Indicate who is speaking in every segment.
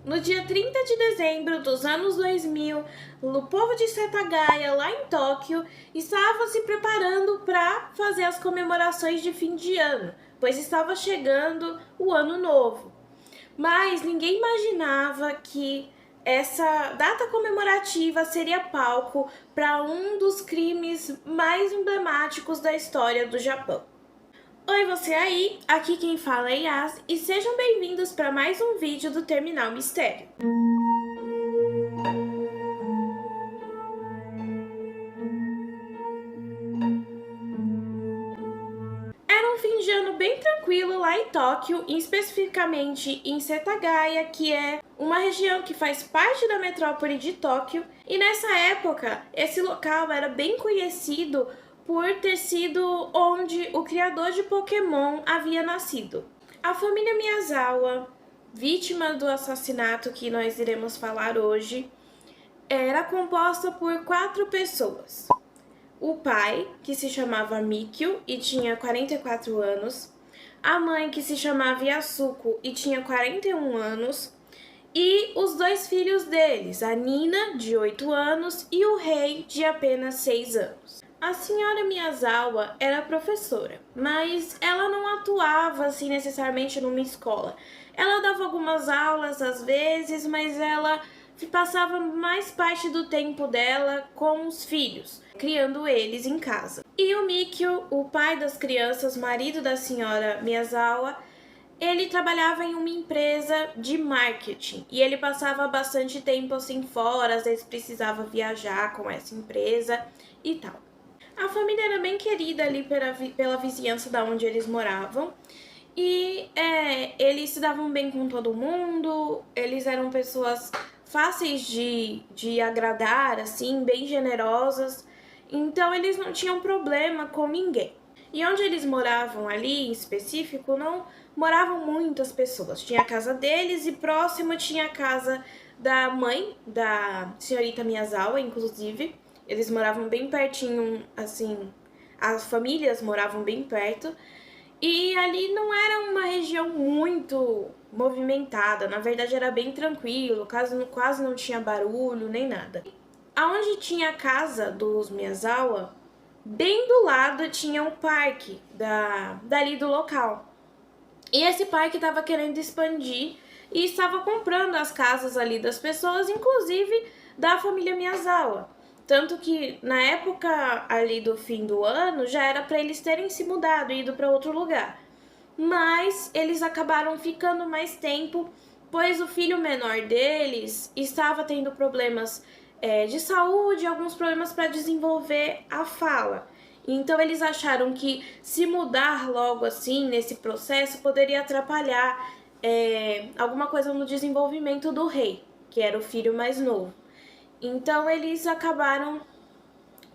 Speaker 1: No dia 30 de dezembro dos anos 2000, o povo de Setagaya, lá em Tóquio, estava se preparando para fazer as comemorações de fim de ano, pois estava chegando o ano novo. Mas ninguém imaginava que essa data comemorativa seria palco para um dos crimes mais emblemáticos da história do Japão. Oi, você aí, aqui quem fala é Yas e sejam bem-vindos para mais um vídeo do Terminal Mistério. Era um fim de ano bem tranquilo lá em Tóquio, especificamente em Setagaya, que é uma região que faz parte da metrópole de Tóquio, e nessa época esse local era bem conhecido por ter sido onde o criador de Pokémon havia nascido. A família Miyazawa, vítima do assassinato que nós iremos falar hoje, era composta por 4 pessoas. O pai, que se chamava Mikio e tinha 44 anos, a mãe, que se chamava Yasuko e tinha 41 anos, e os 2 filhos deles, a Nina, de 8 anos, e o Rei, de apenas 6 anos. A senhora Miyazawa era professora, mas ela não atuava assim necessariamente numa escola. Ela dava algumas aulas às vezes, mas ela passava mais parte do tempo dela com os filhos, criando eles em casa. E o Mikio, o pai das crianças, marido da senhora Miyazawa, ele trabalhava em uma empresa de marketing e ele passava bastante tempo assim fora, às vezes precisava viajar com essa empresa e tal. A família era bem querida ali pela vizinhança da onde eles moravam e eles se davam bem com todo mundo, eles eram pessoas fáceis de agradar, assim, bem generosas, então eles não tinham problema com ninguém. E onde eles moravam ali, em específico, não moravam muitas pessoas. Tinha a casa deles e próximo tinha a casa da mãe da senhorita Miyazawa, inclusive. Eles moravam bem pertinho, assim, as famílias moravam bem perto. E ali não era uma região muito movimentada, na verdade era bem tranquilo, quase não tinha barulho nem nada. Aonde tinha a casa dos Miyazawa, bem do lado tinha um parque dali do local. E esse parque estava querendo expandir e estava comprando as casas ali das pessoas, inclusive da família Miyazawa. Tanto que na época ali do fim do ano já era para eles terem se mudado e ido para outro lugar. Mas eles acabaram ficando mais tempo, pois o filho menor deles estava tendo problemas de saúde, alguns problemas para desenvolver a fala. Então eles acharam que se mudar logo assim nesse processo poderia atrapalhar alguma coisa no desenvolvimento do rei, que era o filho mais novo. Então eles acabaram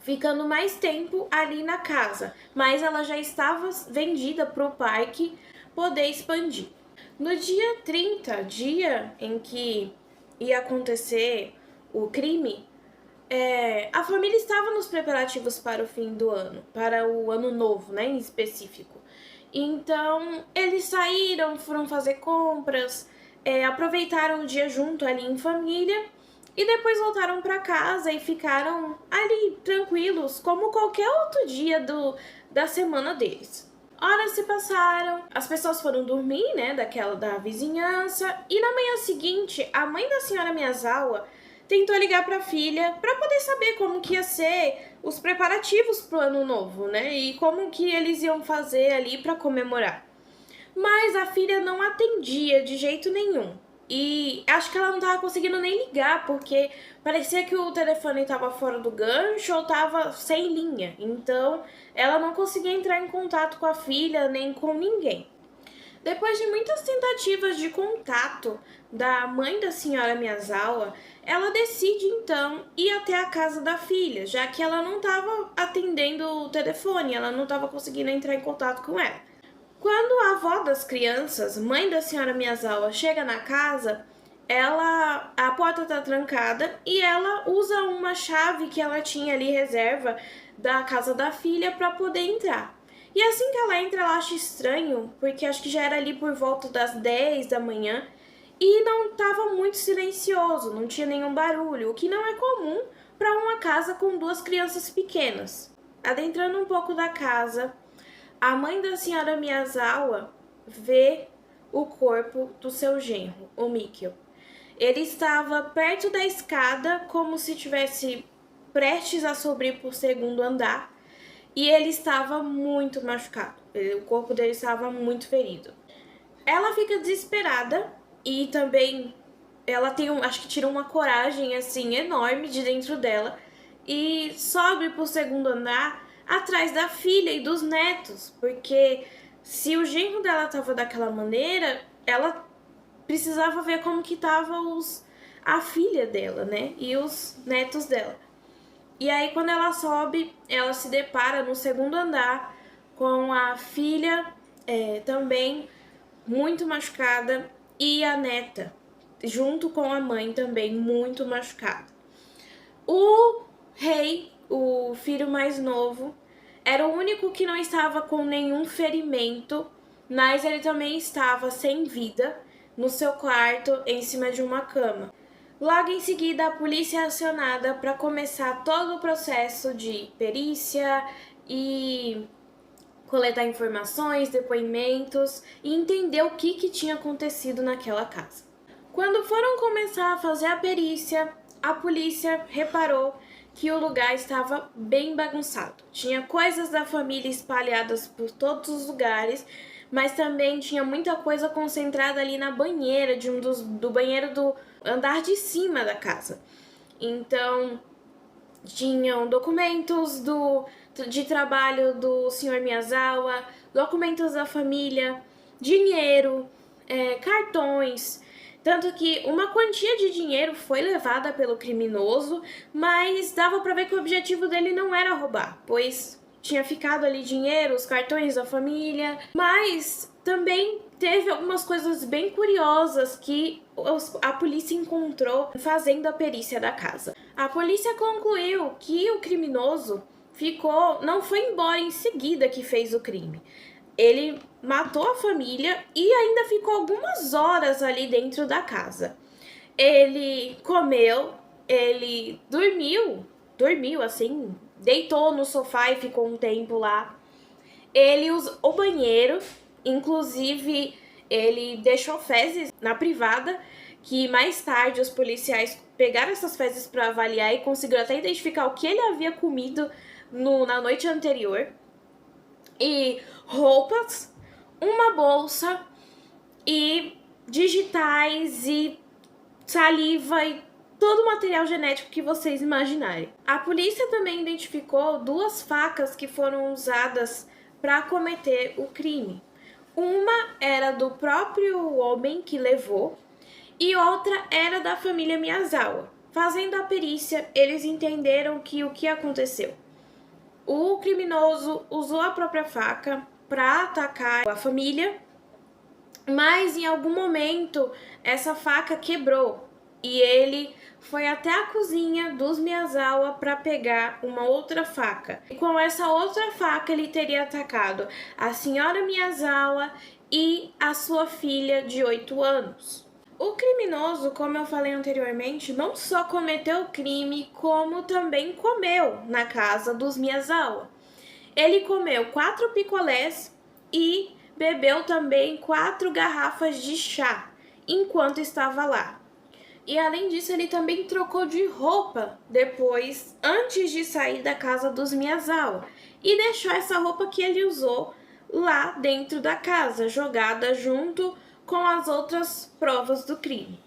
Speaker 1: ficando mais tempo ali na casa, mas ela já estava vendida para o parque poder expandir. No dia 30, dia em que ia acontecer o crime, a família estava nos preparativos para o fim do ano, para o ano novo, né, em específico. Então, eles saíram, foram fazer compras, aproveitaram o dia junto ali em família e depois voltaram para casa e ficaram ali tranquilos, como qualquer outro dia da semana deles. Horas se passaram, as pessoas foram dormir, né, da vizinhança, e na manhã seguinte, a mãe da senhora Miyazawa tentou ligar para a filha para poder saber como que ia ser os preparativos pro ano novo, né? E como que eles iam fazer ali para comemorar. Mas a filha não atendia de jeito nenhum. E acho que ela não tava conseguindo nem ligar, porque parecia que o telefone estava fora do gancho ou estava sem linha. Então, ela não conseguia entrar em contato com a filha nem com ninguém. Depois de muitas tentativas de contato da mãe da senhora Miyazawa, ela decide então ir até a casa da filha, já que ela não estava atendendo o telefone, ela não estava conseguindo entrar em contato com ela. Quando a avó das crianças, mãe da senhora Miyazawa, chega na casa, a porta está trancada e ela usa uma chave que ela tinha ali reserva da casa da filha para poder entrar. E assim que ela entra, ela acha estranho, porque acho que já era ali por volta das 10 da manhã, e não estava muito muito silencioso, não tinha nenhum barulho, o que não é comum para uma casa com 2 crianças pequenas. Adentrando um pouco da casa, a mãe da senhora Miyazawa vê o corpo do seu genro, o Mikio. Ele estava perto da escada, como se tivesse prestes a subir para o 2º andar, e ele estava muito machucado. O corpo dele estava muito ferido. Ela fica desesperada e também ela acho que tira uma coragem assim enorme de dentro dela e sobe para o 2º andar atrás da filha e dos netos, porque se o genro dela estava daquela maneira, ela precisava ver como que tava a filha dela, né, e os netos dela. E aí quando ela sobe, ela se depara no 2º andar com a filha também muito machucada e a neta, junto com a mãe também muito machucada. O rei, o filho mais novo, era o único que não estava com nenhum ferimento, mas ele também estava sem vida no seu quarto, em cima de uma cama. Logo em seguida, a polícia é acionada para começar todo o processo de perícia e coletar informações, depoimentos e entender o que tinha acontecido naquela casa. Quando foram começar a fazer a perícia, a polícia reparou que o lugar estava bem bagunçado. Tinha coisas da família espalhadas por todos os lugares, mas também tinha muita coisa concentrada ali na banheira, do banheiro do andar de cima da casa. Então, tinham documentos de trabalho do Sr. Miyazawa, documentos da família, dinheiro, cartões. Tanto que uma quantia de dinheiro foi levada pelo criminoso, mas dava para ver que o objetivo dele não era roubar, pois tinha ficado ali dinheiro, os cartões da família, mas também teve algumas coisas bem curiosas que a polícia encontrou fazendo a perícia da casa. A polícia concluiu que o criminoso não foi embora em seguida que fez o crime. Ele matou a família e ainda ficou algumas horas ali dentro da casa. Ele comeu, ele dormiu assim, deitou no sofá e ficou um tempo lá. Ele usou o banheiro, inclusive ele deixou fezes na privada, que mais tarde os policiais pegaram essas fezes para avaliar e conseguiram até identificar o que ele havia comido na noite anterior. E roupas, uma bolsa e digitais e saliva e todo o material genético que vocês imaginarem. A polícia também identificou 2 facas que foram usadas para cometer o crime. Uma era do próprio homem que levou e outra era da família Miyazawa. Fazendo a perícia, eles entenderam que o que aconteceu? O criminoso usou a própria faca para atacar a família, mas em algum momento essa faca quebrou e ele foi até a cozinha dos Miyazawa para pegar uma outra faca. E com essa outra faca ele teria atacado a senhora Miyazawa e a sua filha de 8 anos. O criminoso, como eu falei anteriormente, não só cometeu o crime, como também comeu na casa dos Miyazawa. Ele comeu 4 picolés e bebeu também 4 garrafas de chá enquanto estava lá. E além disso, ele também trocou de roupa depois, antes de sair da casa dos Miyazawa, e deixou essa roupa que ele usou lá dentro da casa, jogada junto com as outras provas do crime.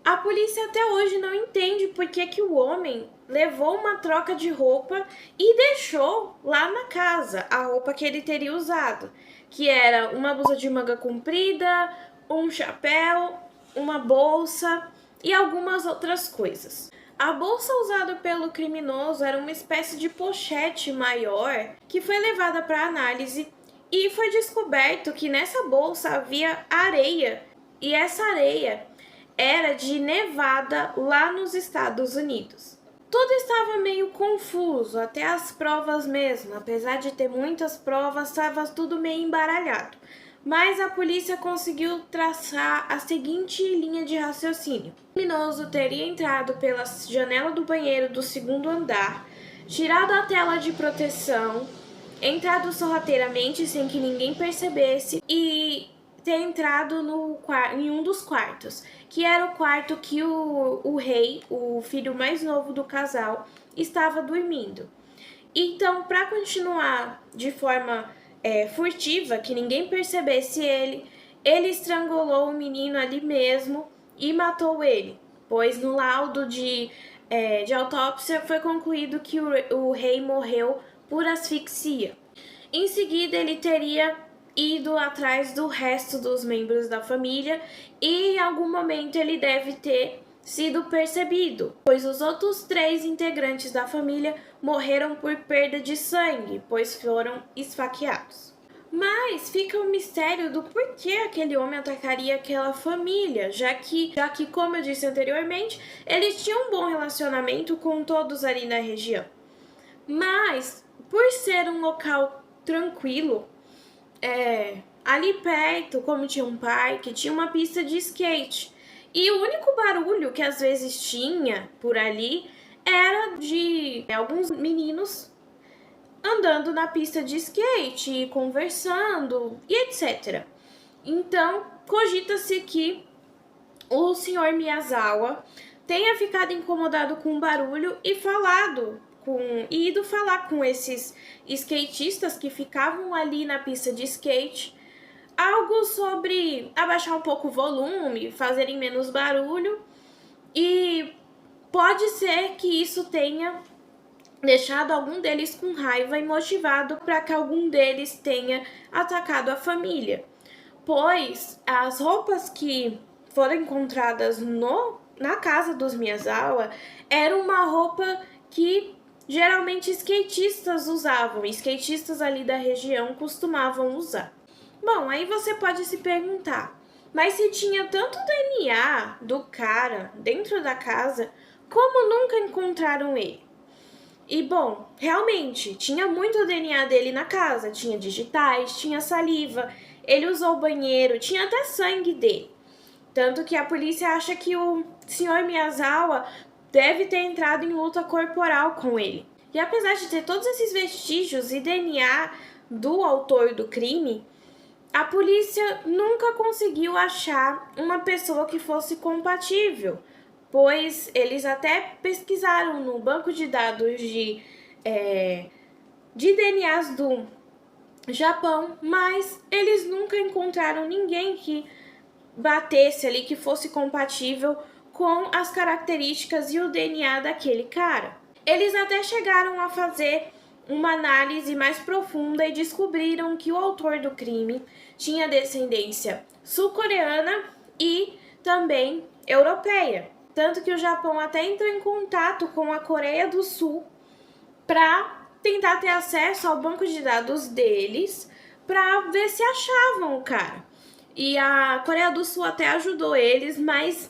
Speaker 1: A polícia até hoje não entende por que o homem levou uma troca de roupa e deixou lá na casa a roupa que ele teria usado, que era uma blusa de manga comprida, um chapéu, uma bolsa e algumas outras coisas. A bolsa usada pelo criminoso era uma espécie de pochete maior que foi levada para análise e foi descoberto que nessa bolsa havia areia, e essa areia era de nevada lá nos Estados Unidos. Tudo estava meio confuso, até as provas mesmo. Apesar de ter muitas provas, estava tudo meio embaralhado. mas a polícia conseguiu traçar a seguinte linha de raciocínio. O criminoso teria entrado pela janela do banheiro do segundo andar, tirado a tela de proteção, entrado sorrateiramente sem que ninguém percebesse e ter entrado em um dos quartos, que era o quarto que o rei, o filho mais novo do casal, estava dormindo. Então, para continuar de forma furtiva, que ninguém percebesse ele estrangulou o menino ali mesmo e matou ele, pois no laudo de autópsia foi concluído que o rei morreu por asfixia. Em seguida, ele teria ido atrás do resto dos membros da família e em algum momento ele deve ter sido percebido, pois os outros 3 integrantes da família morreram por perda de sangue, pois foram esfaqueados. Mas fica o mistério do porquê aquele homem atacaria aquela família, já que, como eu disse anteriormente, eles tinham um bom relacionamento com todos ali na região. Mas, por ser um local tranquilo, ali perto, como tinha um parque, tinha uma pista de skate. E o único barulho que às vezes tinha por ali era de alguns meninos andando na pista de skate, conversando e etc. Então, cogita-se que o senhor Miyazawa tenha ficado incomodado com o barulho e ido falar com esses skatistas que ficavam ali na pista de skate, algo sobre abaixar um pouco o volume, fazerem menos barulho, e pode ser que isso tenha deixado algum deles com raiva e motivado para que algum deles tenha atacado a família, pois as roupas que foram encontradas na casa dos Miyazawa eram uma roupa que geralmente skatistas usavam, skatistas ali da região costumavam usar. Bom, aí você pode se perguntar, mas se tinha tanto DNA do cara dentro da casa, como nunca encontraram ele? E bom, realmente, tinha muito DNA dele na casa, tinha digitais, tinha saliva, ele usou o banheiro, tinha até sangue dele. Tanto que a polícia acha que o Sr. Miyazawa deve ter entrado em luta corporal com ele. E apesar de ter todos esses vestígios e DNA do autor do crime, a polícia nunca conseguiu achar uma pessoa que fosse compatível, pois eles até pesquisaram no banco de dados de DNAs do Japão, mas eles nunca encontraram ninguém que batesse ali, que fosse compatível com as características e o DNA daquele cara. Eles até chegaram a fazer uma análise mais profunda e descobriram que o autor do crime tinha descendência sul-coreana e também europeia. Tanto que o Japão até entrou em contato com a Coreia do Sul para tentar ter acesso ao banco de dados deles para ver se achavam o cara. E a Coreia do Sul até ajudou eles, mas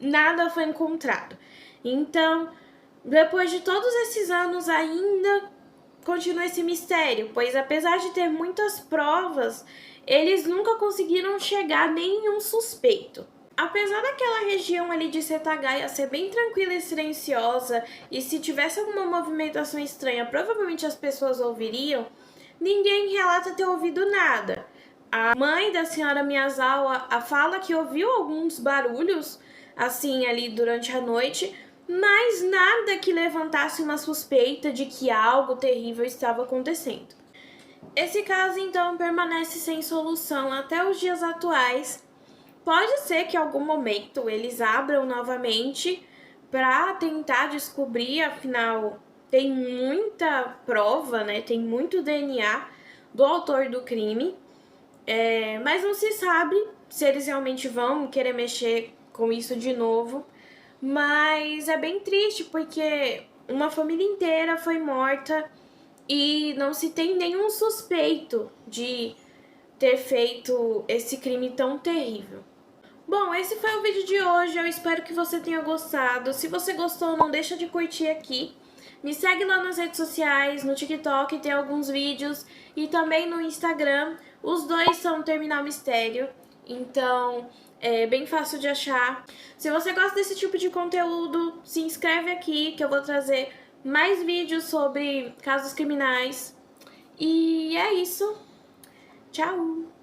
Speaker 1: nada foi encontrado. Então, depois de todos esses anos ainda continua esse mistério, pois apesar de ter muitas provas, eles nunca conseguiram chegar a nenhum suspeito. Apesar daquela região ali de Setagaya ser bem tranquila e silenciosa, e se tivesse alguma movimentação estranha, provavelmente as pessoas ouviriam, ninguém relata ter ouvido nada. A mãe da senhora Miyazawa fala que ouviu alguns barulhos, assim, ali durante a noite, mas nada que levantasse uma suspeita de que algo terrível estava acontecendo. Esse caso, então, permanece sem solução até os dias atuais. Pode ser que em algum momento eles abram novamente para tentar descobrir, afinal, tem muita prova, né? Tem muito DNA do autor do crime, mas não se sabe se eles realmente vão querer mexer com isso de novo. Mas é bem triste porque uma família inteira foi morta e não se tem nenhum suspeito de ter feito esse crime tão terrível. Bom, esse foi o vídeo de hoje, eu espero que você tenha gostado. Se você gostou, não deixa de curtir aqui. Me segue lá nas redes sociais, no TikTok tem alguns vídeos e também no Instagram. Os dois são Terminal Mistério, então é bem fácil de achar. Se você gosta desse tipo de conteúdo, se inscreve aqui que eu vou trazer mais vídeos sobre casos criminais. E é isso. Tchau!